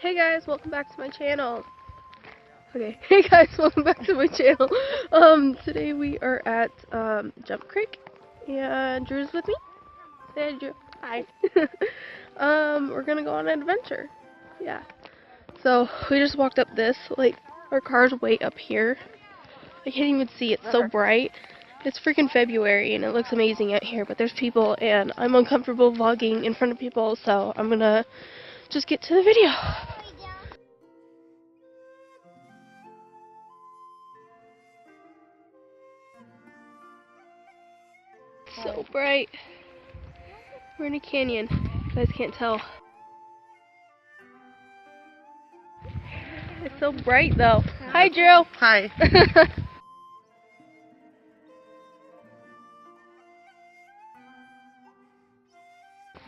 Hey guys, welcome back to my channel. Okay, hey guys, welcome back to my channel. Today we are at Jump Creek, and Drew's with me. Say hi, Drew. Hi. We're gonna go on an adventure. Yeah. So we just walked up this. Like, our car's way up here. I can't even see. It's so bright. It's freaking February and it looks amazing out here, but there's people and I'm uncomfortable vlogging in front of people, so I'm gonna just get to the video. So bright. We're in a canyon. You guys can't tell. It's so bright though. Hi, Drew. Hi.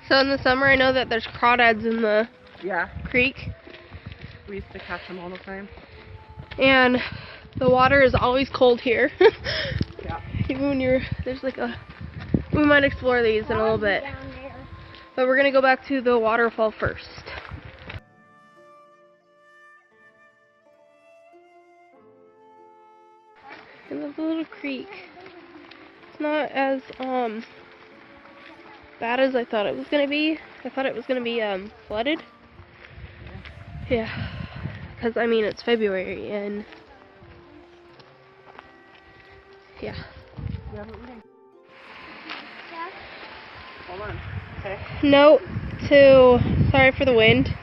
So in the summer, I know that there's crawdads in the creek. We used to catch them all the time. And the water is always cold here. Yeah. Even when there's like we might explore these in a little bit. But we're gonna go back to the waterfall first. I love the little creek. It's not as bad as I thought it was gonna be. I thought it was gonna be flooded. Yeah. Because I mean it's February and yeah. Hold on. Okay. Note to, sorry for the wind.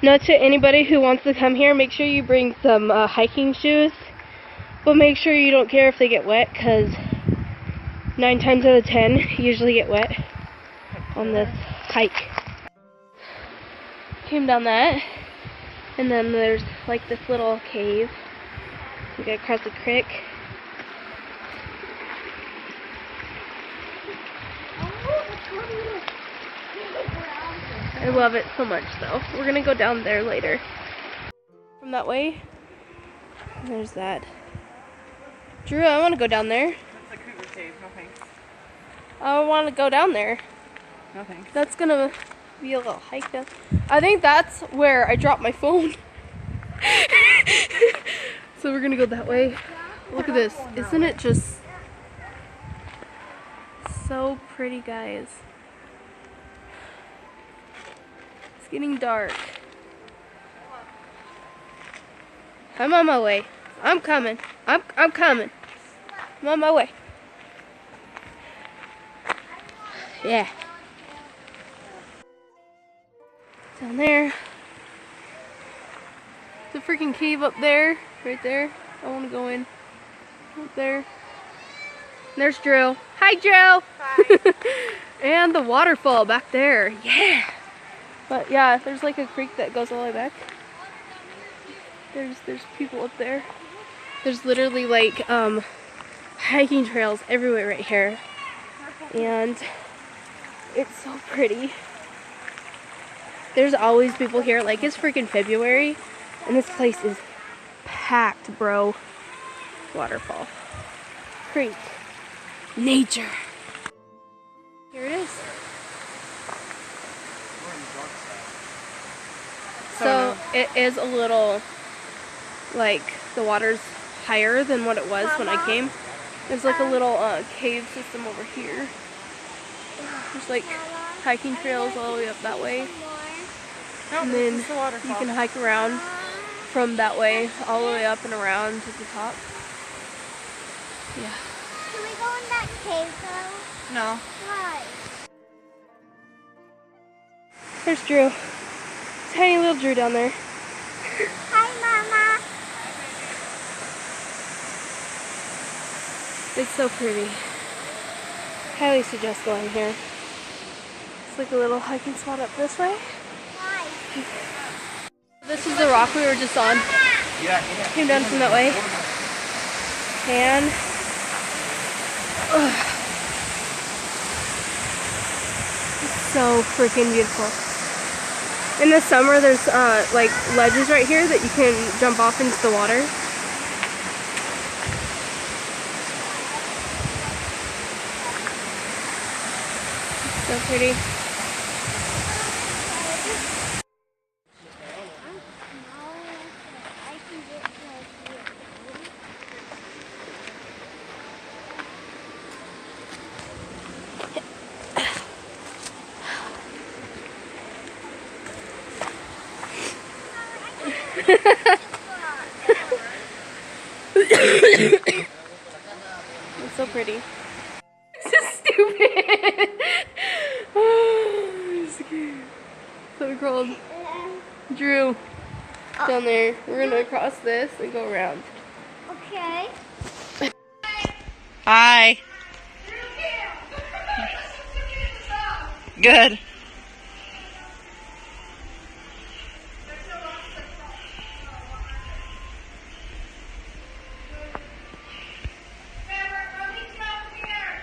Note to anybody who wants to come here, make sure you bring some hiking shoes. But make sure you don't care if they get wet, because 9 times out of 10 you usually get wet on this hike. Came down that, and then there's like this little cave. You gotta cross the creek. I love it so much though. We're gonna go down there later. From that way, there's that. Drew, I want to go down there. That's the cougar cave. No thanks. I want to go down there. No thanks. That's gonna be a little hike down. I think that's where I dropped my phone. So we're gonna go that way. Look at this. Isn't it just so pretty, guys? It's getting dark. I'm on my way. I'm coming. I'm coming. I'm on my way. Yeah. Down there. There's a freaking cave up there. Right there. I want to go in. Up there. And there's Drew. Hi, Drew. Hi. And the waterfall back there. Yeah. But yeah, there's like a creek that goes all the way back. There's people up there. There's literally like hiking trails everywhere right here. And it's so pretty. There's always people here. Like, it's freaking February and this place is packed, bro. Waterfall. Creek. Nature. Here it is. So it is a little, like, the water's higher than what it was when I came. There's like a little cave system over here. There's like hiking trails all the way up that way. And then you can hike around from that way all the way up and around to the top. Yeah. Can we go in that cave though? No. Why? There's Drew. Tiny little Drew down there. Hi, Mama. It's so pretty. Highly suggest going here. It's like a little hiking spot up this way. Why? This is the rock we were just on. Came down from that way. And it's so freaking beautiful. In the summer, there's like ledges right here that you can jump off into the water. It's so pretty. It's so pretty. This is stupid. Oh, so cold. Drew, down there. We're gonna cross this and go around. Okay. Hi. Good.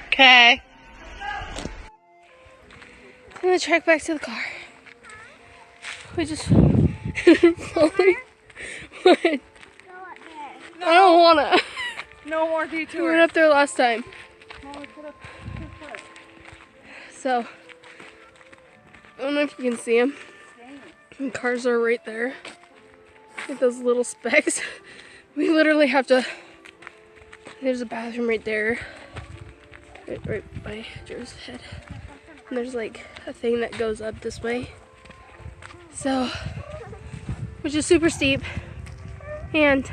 Okay. I'm gonna trek back to the car. We just falling. What? Go up there. I don't wanna. No more We went detours. up there last time. So, I don't know if you can see them. The cars are right there. Like those little specks. We literally have to. There's a bathroom right there. Right by Drew's head. And there's like a thing that goes up this way. So, which is super steep. And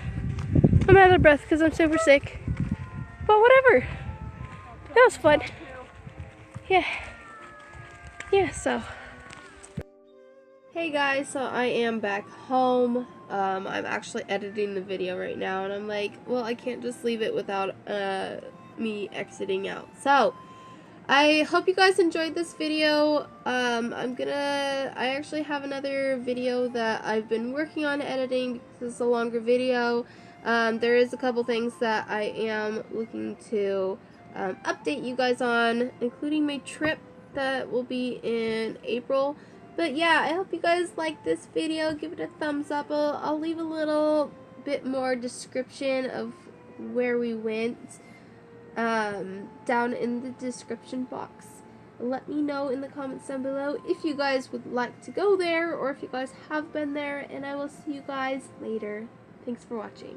I'm out of breath because I'm super sick. But whatever. That was fun. Yeah. Yeah, so. Hey guys, so I am back home. I'm actually editing the video right now, and I'm like, well, I can't just leave it without me exiting out. So, I hope you guys enjoyed this video. I actually have another video that I've been working on editing because it's a longer video. There is a couple things that I am looking to update you guys on, including my trip that will be in April. But yeah, I hope you guys like this video. Give it a thumbs up. I'll leave a little bit more description of where we went down in the description box. Let me know in the comments down below if you guys would like to go there or if you guys have been there, and I will see you guys later. Thanks for watching.